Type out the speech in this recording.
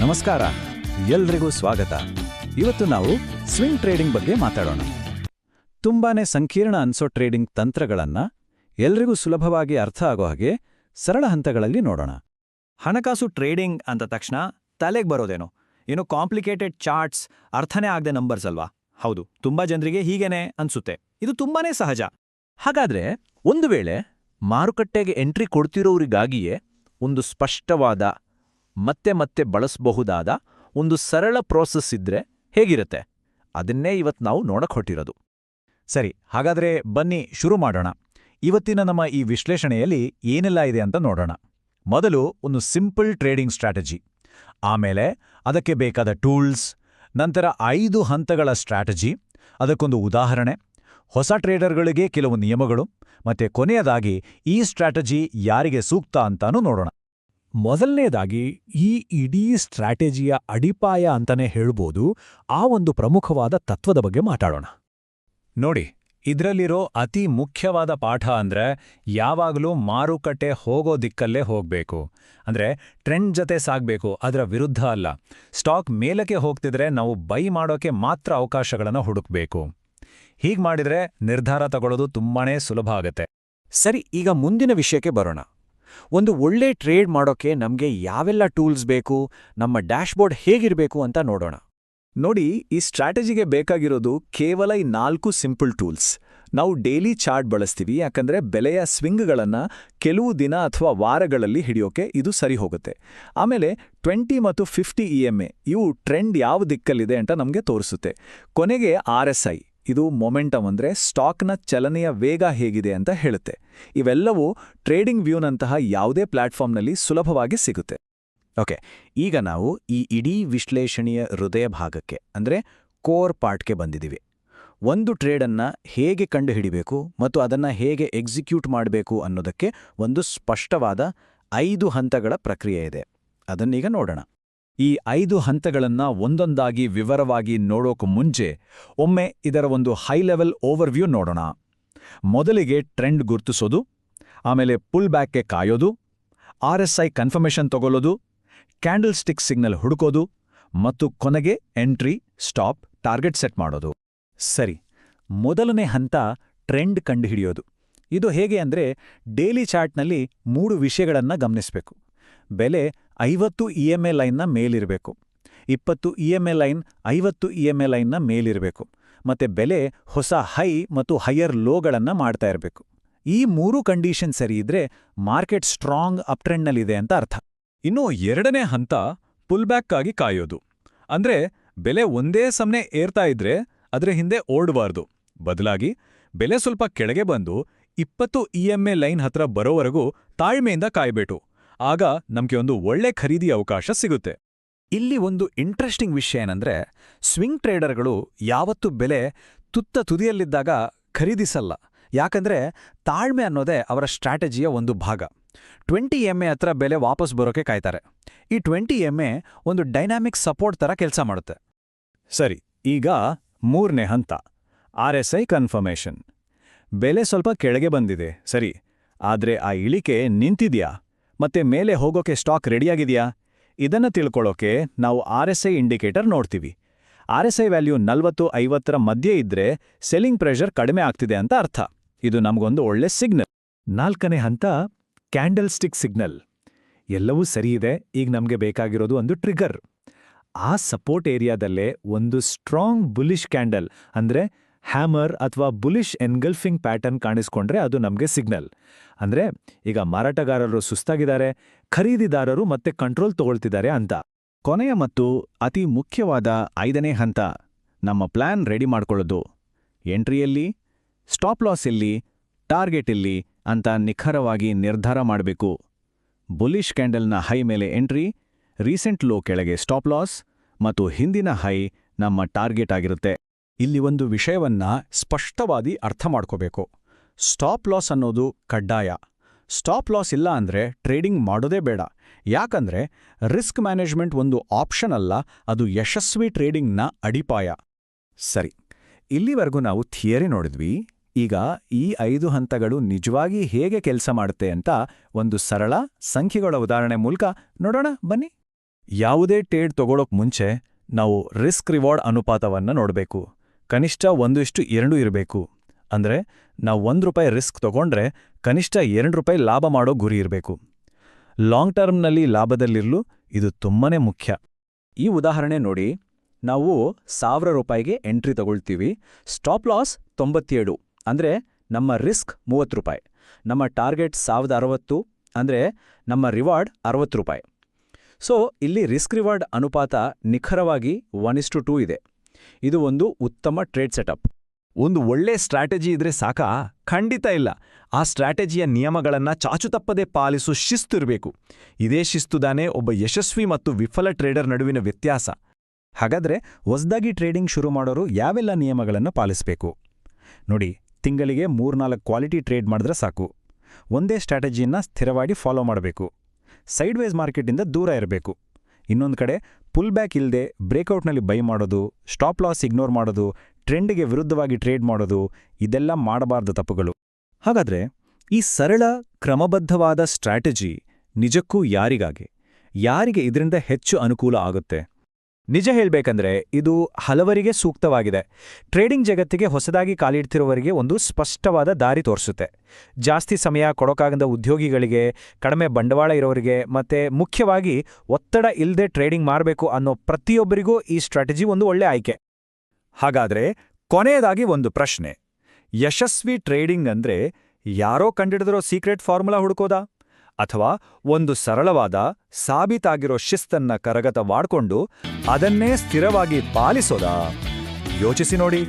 ನಮಸ್ಕಾರ, ಎಲ್ರಿಗೂ ಸ್ವಾಗತ. ಇವತ್ತು ನಾವು ಸ್ವಿಂಗ್ ಟ್ರೇಡಿಂಗ್ ಬಗ್ಗೆ ಮಾತಾಡೋಣ. ತುಂಬಾನೇ ಸಂಕೀರ್ಣ ಅನ್ಸೋ ಟ್ರೇಡಿಂಗ್ ತಂತ್ರಗಳನ್ನ ಎಲ್ರಿಗೂ ಸುಲಭವಾಗಿ ಅರ್ಥ ಆಗೋ ಹಾಗೆ ಸರಳ ಹಂತಗಳಲ್ಲಿ ನೋಡೋಣ. ಹಣಕಾಸು ಟ್ರೇಡಿಂಗ್ ಅಂತ ತಕ್ಷಣ ತಲೆಗೆ ಬರೋದೇನೋ ಏನೋ ಕಾಂಪ್ಲಿಕೇಟೆಡ್ ಚಾರ್ಟ್ಸ್, ಅರ್ಥನೇ ಆಗದೆ ನಂಬರ್ಸ್ ಅಲ್ವಾ? ಹೌದು, ತುಂಬಾ ಜನರಿಗೆ ಹೀಗೇನೆ ಅನ್ಸುತ್ತೆ. ಇದು ತುಂಬಾನೇ ಸಹಜ. ಹಾಗಾದ್ರೆ ಒಂದು ವೇಳೆ ಮಾರುಕಟ್ಟೆಗೆ ಎಂಟ್ರಿ ಕೊಡ್ತಿರೋರಿಗಾಗಿಯೇ ಒಂದು ಸ್ಪಷ್ಟವಾದ ಮತ್ತೆ ಬಳಸಬಹುದಾದ ಒಂದು ಸರಳ ಪ್ರೋಸೆಸ್ ಇದ್ರೆ ಹೇಗಿರುತ್ತೆ? ಅದನ್ನೇ ಇವತ್ತು ನಾವು ನೋಡಕ್ ಹೊಟ್ಟಿರೋದು. ಸರಿ, ಹಾಗಾದ್ರೆ ಬನ್ನಿ ಶುರು ಮಾಡೋಣ. ಇವತ್ತಿನ ನಮ್ಮ ಈ ವಿಶ್ಲೇಷಣೆಯಲ್ಲಿ ಏನೆಲ್ಲ ಇದೆ ಅಂತ ನೋಡೋಣ. ಮೊದಲು ಒಂದು ಸಿಂಪಲ್ ಟ್ರೇಡಿಂಗ್ ಸ್ಟ್ರಾಟಜಿ, ಆಮೇಲೆ ಅದಕ್ಕೆ ಬೇಕಾದ ಟೂಲ್ಸ್, ನಂತರ 5 ಹಂತಗಳ ಸ್ಟ್ರಾಟಜಿ, ಅದಕ್ಕೊಂದು ಉದಾಹರಣೆ, ಹೊಸ ಟ್ರೇಡರ್ಗಳಿಗೆ ಕೆಲವು ನಿಯಮಗಳು, ಮತ್ತೆ ಕೊನೆಯದಾಗಿ ಈ ಸ್ಟ್ರಾಟಜಿ ಯಾರಿಗೆ ಸೂಕ್ತ ಅಂತಾನೂ ನೋಡೋಣ. ಮೊದಲನೇದಾಗಿ ಈ ಇಡೀ ಸ್ಟ್ರಾಟಜಿಯ ಅಡಿಪಾಯ ಅಂತಾನೆ ಹೇಳ್ಬೋದು, ಆ ಒಂದು ಪ್ರಮುಖವಾದ ತತ್ವದ ಬಗ್ಗೆ ಮಾತಾಡೋಣ. ನೋಡಿ, ಇದ್ರಲ್ಲಿರೋ ಅತಿ ಮುಖ್ಯವಾದ ಪಾಠ ಅಂದ್ರೆ ಯಾವಾಗಲೂ ಮಾರುಕಟ್ಟೆ ಹೋಗೋ ದಿಕ್ಕಲ್ಲೇ ಹೋಗ್ಬೇಕು. ಅಂದ್ರೆ ಟ್ರೆಂಡ್ ಜೊತೆ ಸಾಗ್ಬೇಕು, ಅದರ ವಿರುದ್ಧ ಅಲ್ಲ. ಸ್ಟಾಕ್ ಮೇಲಕ್ಕೆ ಹೋಗ್ತಿದ್ರೆ ನಾವು ಬೈ ಮಾಡೋಕೆ ಮಾತ್ರ ಅವಕಾಶಗಳನ್ನು ಹುಡುಕ್ಬೇಕು. ಹೀಗ್ ಮಾಡಿದ್ರೆ ನಿರ್ಧಾರ ತಗೊಳ್ಳೋದು ತುಂಬಾನೇ ಸುಲಭ ಆಗತ್ತೆ. ಸರಿ, ಈಗ ಮುಂದಿನ ವಿಷಯಕ್ಕೆ ಬರೋಣ. ಒಂದು ಒಳ್ಳೆ ಟ್ರೇಡ್ ಮಾಡೋಕೆ ನಮ್ಗೆ ಯಾವೆಲ್ಲ ಟೂಲ್ಸ್ ಬೇಕು, ನಮ್ಮ ಡ್ಯಾಶ್ಬೋರ್ಡ್ ಹೇಗಿರಬೇಕು ಅಂತ ನೋಡೋಣ. ನೋಡಿ, ಈ ಸ್ಟ್ರಾಟಜಿಗೆ ಬೇಕಾಗಿರೋದು ಕೇವಲ ಈ 4 ಸಿಂಪಲ್ ಟೂಲ್ಸ್. ನಾವು ಡೈಲಿ ಚಾರ್ಟ್ ಬಳಸ್ತೀವಿ, ಯಾಕಂದ್ರೆ ಬೆಲೆಯ ಸ್ವಿಂಗ್ಗಳನ್ನ ಕೆಲವು ದಿನ ಅಥವಾ ವಾರಗಳಲ್ಲಿ ಹಿಡಿಯೋಕೆ ಇದು ಸರಿ ಹೋಗುತ್ತೆ. ಆಮೇಲೆ 20 ಮತ್ತು 50 EMA ಇವು ಟ್ರೆಂಡ್ ಯಾವ ದಿಕ್ಕಲ್ಲಿದೆ ಅಂತ ನಮಗೆ ತೋರಿಸುತ್ತೆ. ಕೊನೆಗೆ RSI, ಇದು ಮೊಮೆಂಟಮ್ ಅಂದ್ರೆ ಸ್ಟಾಕ್ನ ಚಲನೆಯ ವೇಗ ಹೇಗಿದೆ ಅಂತ ಹೇಳುತ್ತೆ. ಇವೆಲ್ಲವೂ ಟ್ರೇಡಿಂಗ್ ವ್ಯೂನಂತಹ ಯಾವುದೇ ಪ್ಲಾಟ್ಫಾರ್ಮ್ನಲ್ಲಿ ಸುಲಭವಾಗಿ ಸಿಗುತ್ತೆ. ಓಕೆ, ಈಗ ನಾವು ಈ ಇಡೀ ವಿಶ್ಲೇಷಣೆಯ ಹೃದಯ ಭಾಗಕ್ಕೆ ಅಂದ್ರೆ ಕೋರ್ ಪಾರ್ಟ್ಗೆ ಬಂದಿದ್ದೀವಿ. ಒಂದು ಟ್ರೇಡನ್ನ ಹೇಗೆ ಕಂಡುಹಿಡಿಬೇಕು ಮತ್ತು ಅದನ್ನ ಹೇಗೆ ಎಕ್ಸಿಕ್ಯೂಟ್ ಮಾಡಬೇಕು ಅನ್ನೋದಕ್ಕೆ ಒಂದು ಸ್ಪಷ್ಟವಾದ 5 ಹಂತಗಳ ಪ್ರಕ್ರಿಯೆ ಇದೆ. ಅದನ್ನೀಗ ನೋಡೋಣ. ಈ 5 ಹಂತಗಳನ್ನ ಒಂದೊಂದಾಗಿ ವಿವರವಾಗಿ ನೋಡೋಕು ಮುಂಚೆ ಒಮ್ಮೆ ಇದರ ಒಂದು ಹೈ ಲೆವೆಲ್ ಓವರ್ವ್ಯೂ ನೋಡೋಣ. ಮೊದಲಿಗೆ ಟ್ರೆಂಡ್ ಗುರ್ತಿಸೋದು, ಆಮೇಲೆ ಪುಲ್ ಬ್ಯಾಕ್ಗೆ ಕಾಯೋದು, RSI ಕನ್ಫರ್ಮೇಷನ್ ತಗೊಳ್ಳೋದು, ಕ್ಯಾಂಡಲ್ ಸ್ಟಿಕ್ ಸಿಗ್ನಲ್ ಹುಡುಕೋದು, ಮತ್ತು ಕೊನೆಗೆ ಎಂಟ್ರಿ, ಸ್ಟಾಪ್, ಟಾರ್ಗೆಟ್ ಸೆಟ್ ಮಾಡೋದು. ಸರಿ, ಮೊದಲನೇ ಹಂತ ಟ್ರೆಂಡ್ ಕಂಡುಹಿಡಿಯೋದು. ಇದು ಹೇಗೆ ಅಂದ್ರೆ ಡೈಲಿ ಚಾರ್ಟ್ನಲ್ಲಿ 3 ವಿಷಯಗಳನ್ನ ಗಮನಿಸಬೇಕು. ಬೆಲೆ 50 EMA ಲೈನ್ನ ಮೇಲಿರಬೇಕು, 20 EMA ಲೈನ್ 50 EMA ಲೈನ್ನ ಮೇಲಿರಬೇಕು, ಮತ್ತೆ ಬೆಲೆ ಹೊಸ ಹೈ ಮತ್ತು ಹೈಯರ್ ಲೋಗಳನ್ನ ಮಾಡ್ತಾ ಇರಬೇಕು. ಈ 3 ಕಂಡೀಷನ್ ಸರಿ ಇದ್ರೆ ಮಾರ್ಕೆಟ್ ಸ್ಟ್ರಾಂಗ್ ಅಪ್ ಟ್ರೆಂಡ್ನಲ್ಲಿದೆ ಅಂತ ಅರ್ಥ. ಇನ್ನು ಎರಡನೇ ಹಂತ ಪುಲ್ ಬ್ಯಾಕ್ ಆಗಿ ಕಾಯೋದು. ಅಂದ್ರೆ ಬೆಲೆ ಒಂದೇ ಸಮನೆ ಏರ್ತಾ ಇದ್ರೆ ಅದ್ರ ಹಿಂದೆ ಓಡಬಾರ್ದು. ಬದಲಾಗಿ ಬೆಲೆ ಸ್ವಲ್ಪ ಕೆಳಗೆ ಬಂದು 20 EMA ಲೈನ್ ಹತ್ರ ಬರೋವರೆಗೂ ತಾಳ್ಮೆಯಿಂದ ಕಾಯ್ಬೇಕು. ಆಗ ನಮ್ಗೆ ಒಂದು ಒಳ್ಳೆ ಖರೀದಿ ಅವಕಾಶ ಸಿಗುತ್ತೆ. ಇಲ್ಲಿ ಒಂದು ಇಂಟ್ರೆಸ್ಟಿಂಗ್ ವಿಷಯ ಏನಂದ್ರೆ, ಸ್ವಿಂಗ್ ಟ್ರೇಡರ್ಗಳು ಯಾವತ್ತೂ ಬೆಲೆ ತುತ್ತ ತುದಿಯಲ್ಲಿದ್ದಾಗ ಖರೀದಿಸಲ್ಲ. ಯಾಕಂದ್ರೆ ತಾಳ್ಮೆ ಅನ್ನೋದೇ ಅವರ ಸ್ಟ್ರಾಟಜಿಯ ಒಂದು ಭಾಗ. 20 EMA ಹತ್ರ ಬೆಲೆ ವಾಪಸ್ ಬರೋಕೆ ಕಾಯ್ತಾರೆ. ಈ 20 EMA ಒಂದು ಡೈನಾಮಿಕ್ ಸಪೋರ್ಟ್ ತರ ಕೆಲಸ ಮಾಡುತ್ತೆ. ಸರಿ, ಈಗ 3ನೇ ಹಂತ RSI ಕನ್ಫರ್ಮೇಷನ್. ಬೆಲೆ ಸ್ವಲ್ಪ ಕೆಳಗೆ ಬಂದಿದೆ, ಸರಿ, ಆದ್ರೆ ಆ ಇಳಿಕೆ ನಿಂತಿದ್ಯಾ ಮತ್ತೆ ಮೇಲೆ ಹೋಗೋಕೆ ಸ್ಟಾಕ್ ರೆಡಿಯಾಗಿದೆಯಾ? ಇದನ್ನ ತಿಳ್ಕೊಳ್ಳೋಕೆ ನಾವು RSI ಇಂಡಿಕೇಟರ್ ನೋಡ್ತೀವಿ. RSI ವ್ಯಾಲ್ಯೂ 40-50ರ ಮಧ್ಯೆ ಇದ್ರೆ ಸೆಲ್ಲಿಂಗ್ ಪ್ರೆಷರ್ ಕಡಿಮೆ ಆಗ್ತಿದೆ ಅಂತ ಅರ್ಥ. ಇದು ನಮಗೊಂದು ಒಳ್ಳೆ ಸಿಗ್ನಲ್. 4ನೇ ಹಂತ ಕ್ಯಾಂಡಲ್ ಸ್ಟಿಕ್ ಸಿಗ್ನಲ್. ಎಲ್ಲವೂ ಸರಿಯಿದೆ, ಈಗ ನಮಗೆ ಬೇಕಾಗಿರೋದು ಒಂದು ಟ್ರಿಗರ್. ಆ ಸಪೋರ್ಟ್ ಏರಿಯಾದಲ್ಲೇ ಒಂದು ಸ್ಟ್ರಾಂಗ್ ಬುಲಿಶ್ ಕ್ಯಾಂಡಲ್ ಅಂದ್ರೆ ಹ್ಯಾಮರ್ ಅಥವಾ ಬುಲಿಶ್ ಎನ್ಗಲ್ಫಿಂಗ್ ಪ್ಯಾಟರ್ನ್ ಕಾಣಿಸ್ಕೊಂಡ್ರೆ ಅದು ನಮಗೆ ಸಿಗ್ನಲ್. ಅಂದ್ರೆ ಈಗ ಮಾರಾಟಗಾರರು ಸುಸ್ತಾಗಿದ್ದಾರೆ, ಖರೀದಿದಾರರು ಮತ್ತೆ ಕಂಟ್ರೋಲ್ ತಗೊಳ್ತಿದ್ದಾರೆ ಅಂತ. ಕೊನೆಯ ಮತ್ತು ಅತಿ ಮುಖ್ಯವಾದ 5ನೇ ಹಂತ ನಮ್ಮ ಪ್ಲಾನ್ ರೆಡಿ ಮಾಡ್ಕೊಳ್ಳೋದು. ಎಂಟ್ರಿಯಲ್ಲಿ, ಸ್ಟಾಪ್ ಲಾಸ್ ಎಲ್ಲಿ, ಟಾರ್ಗೆಟ್ ಎಲ್ಲಿ ಅಂತ ನಿಖರವಾಗಿ ನಿರ್ಧಾರ ಮಾಡಬೇಕು. ಬುಲಿಶ್ ಕ್ಯಾಂಡಲ್ನ ಹೈ ಮೇಲೆ ಎಂಟ್ರಿ, ರೀಸೆಂಟ್ ಲೋ ಕೆಳಗೆ ಸ್ಟಾಪ್ ಲಾಸ್ ಮತ್ತು ಹಿಂದಿನ ಹೈ ನಮ್ಮ ಟಾರ್ಗೆಟ್ ಆಗಿರುತ್ತೆ. ಇಲ್ಲಿ ಒಂದು ವಿಷಯವನ್ನ ಸ್ಪಷ್ಟವಾಗಿ ಅರ್ಥ ಮಾಡ್ಕೋಬೇಕು. ಸ್ಟಾಪ್ ಲಾಸ್ ಅನ್ನೋದು ಕಡ್ಡಾಯ. ಸ್ಟಾಪ್ ಲಾಸ್ ಇಲ್ಲ ಅಂದ್ರೆ ಟ್ರೇಡಿಂಗ್ ಮಾಡೋದೇ ಬೇಡ. ಯಾಕಂದ್ರೆ ರಿಸ್ಕ್ ಮ್ಯಾನೇಜ್ಮೆಂಟ್ ಒಂದು ಆಪ್ಷನ್ ಅಲ್ಲ, ಅದು ಯಶಸ್ವಿ ಟ್ರೇಡಿಂಗ್ನ ಅಡಿಪಾಯ. ಸರಿ, ಇಲ್ಲಿವರೆಗೂ ನಾವು ಥಿಯರಿ ನೋಡಿದ್ವಿ. ಈಗ ಈ 5 ಹಂತಗಳು ನಿಜವಾಗಿ ಹೇಗೆ ಕೆಲಸ ಮಾಡುತ್ತೆ ಅಂತ ಒಂದು ಸರಳ ಸಂಖ್ಯೆಗಳ ಉದಾಹರಣೆ ಮೂಲಕ ನೋಡೋಣ ಬನ್ನಿ. ಯಾವುದೇ ಟ್ರೇಡ್ ತಗೊಳ್ಳೋಕ್ ಮುಂಚೆ ನಾವು ರಿಸ್ಕ್ ರಿವಾರ್ಡ್ ಅನುಪಾತವನ್ನ ನೋಡಬೇಕು. ಕನಿಷ್ಠ 1:2 ಇರಬೇಕು. ಅಂದ್ರೆ ನಾವು ₹1 ರಿಸ್ಕ್ ತಗೊಂಡ್ರೆ ಕನಿಷ್ಠ ₹2 ಲಾಭ ಮಾಡೋ ಗುರಿ ಇರಬೇಕು. ಲಾಂಗ್ ಟರ್ಮ್ನಲ್ಲಿ ಲಾಭದಲ್ಲಿರಲು ಇದು ತುಂಬಾನೇ ಮುಖ್ಯ. ಈ ಉದಾಹರಣೆ ನೋಡಿ, ನಾವು ₹1000ಗೆ ಎಂಟ್ರಿ ತಗೊಳ್ತೀವಿ, ಸ್ಟಾಪ್ ಲಾಸ್ 97, ಅಂದ್ರೆ ನಮ್ಮ ರಿಸ್ಕ್ ₹30, ನಮ್ಮ ಟಾರ್ಗೆಟ್ 1060, ಅಂದ್ರೆ ನಮ್ಮ ರಿವಾರ್ಡ್ ₹60. ಸೊ ಇಲ್ಲಿ ರಿಸ್ಕ್ ರಿವಾರ್ಡ್ ಅನುಪಾತ ನಿಖರವಾಗಿ 1:2 ಇದೆ. ಇದು ಒಂದು ಉತ್ತಮ ಟ್ರೇಡ್ ಸೆಟಪ್. ಒಂದು ಒಳ್ಳೆ ಸ್ಟ್ರಾಟಜಿ ಇದ್ರೆ ಸಾಕಾ? ಖಂಡಿತ ಇಲ್ಲ. ಆ ಸ್ಟ್ರಾಟಜಿಯ ನಿಯಮಗಳನ್ನ ಚಾಚುತಪ್ಪದೆ ಪಾಲಿಸೋ ಶಿಸ್ತಿರಬೇಕು. ಇದೇ ಶಿಸ್ತುದಾನೇ ಒಬ್ಬ ಯಶಸ್ವಿ ಮತ್ತು ವಿಫಲ ಟ್ರೇಡರ್ ನಡುವಿನ ವ್ಯತ್ಯಾಸ. ಹಾಗಾದ್ರೆ ಹೊಸ್ದಾಗಿ ಟ್ರೇಡಿಂಗ್ ಶುರು ಮಾಡೋರು ಯಾವೆಲ್ಲ ನಿಯಮಗಳನ್ನು ಪಾಲಿಸಬೇಕು ನೋಡಿ. ತಿಂಗಳಿಗೆ 3-4 ಕ್ವಾಲಿಟಿ ಟ್ರೇಡ್ ಮಾಡಿದ್ರೆ ಸಾಕು. ಒಂದೇ ಸ್ಟ್ರಾಟಜಿಯನ್ನ ಸ್ಥಿರವಾಗಿ ಫಾಲೋ ಮಾಡಬೇಕು. ಸೈಡ್ವೇಸ್ ಮಾರ್ಕೆಟಿಂದ ದೂರ ಇರಬೇಕು. ಇನ್ನೊಂದು ಕಡೆ ಪುಲ್ ಬ್ಯಾಕ್ ಇಲ್ಲದೆ ಬ್ರೇಕೌಟ್ನಲ್ಲಿ ಬೈ ಮಾಡೋದು, ಸ್ಟಾಪ್ ಲಾಸ್ ಇಗ್ನೋರ್ ಮಾಡೋದು, ಟ್ರೆಂಡ್ಗೆ ವಿರುದ್ಧವಾಗಿ ಟ್ರೇಡ್ ಮಾಡೋದು, ಇದೆಲ್ಲ ಮಾಡಬಾರ್ದು ತಪ್ಪುಗಳು. ಹಾಗಾದ್ರೆ ಈ ಸರಳ ಕ್ರಮಬದ್ಧವಾದ ಸ್ಟ್ರಾಟಜಿ ನಿಜಕ್ಕೂ ಯಾರಿಗೆ ಇದರಿಂದ ಹೆಚ್ಚು ಅನುಕೂಲ ಆಗುತ್ತೆ? ನಿಜ ಹೇಳ್ಬೇಕಂದ್ರೆ ಇದು ಹಲವರಿಗೆ ಸೂಕ್ತವಾಗಿದೆ. ಟ್ರೇಡಿಂಗ್ ಜಗತ್ತಿಗೆ ಹೊಸದಾಗಿ ಕಾಲಿಡ್ತಿರೋವರಿಗೆ ಒಂದು ಸ್ಪಷ್ಟವಾದ ದಾರಿ ತೋರಿಸುತ್ತೆ. ಜಾಸ್ತಿ ಸಮಯ ಕೊಡೋಕ್ಕಾಗದ ಉದ್ಯೋಗಿಗಳಿಗೆ, ಕಡಿಮೆ ಬಂಡವಾಳ ಇರೋರಿಗೆ, ಮತ್ತೆ ಮುಖ್ಯವಾಗಿ ಒತ್ತಡ ಇಲ್ಲದೆ ಟ್ರೇಡಿಂಗ್ ಮಾಡಬೇಕು ಅನ್ನೋ ಪ್ರತಿಯೊಬ್ಬರಿಗೂ ಈ ಸ್ಟ್ರಾಟಜಿ ಒಂದು ಒಳ್ಳೆ ಆಯ್ಕೆ. ಹಾಗಾದ್ರೆ ಕೊನೆಯದಾಗಿ ಒಂದು ಪ್ರಶ್ನೆ: ಯಶಸ್ವಿ ಟ್ರೇಡಿಂಗ್ ಅಂದ್ರೆ ಯಾರೋ ಕಂಡಿಡಿದಿರೋ ಸೀಕ್ರೆಟ್ ಫಾರ್ಮುಲಾ ಹುಡುಕೋದಾ? ಅಥವಾ ಒಂದು ಸರಳವಾದ, ಸಾಬೀತಾಗಿರೋ ಶಿಸ್ತನ್ನ ಕರಗತ ಮಾಡ್ಕೊಂಡು ಅದನ್ನೇ ಸ್ಥಿರವಾಗಿ ಪಾಲಿಸೋದಾ? ಯೋಚಿಸಿ ನೋಡಿ.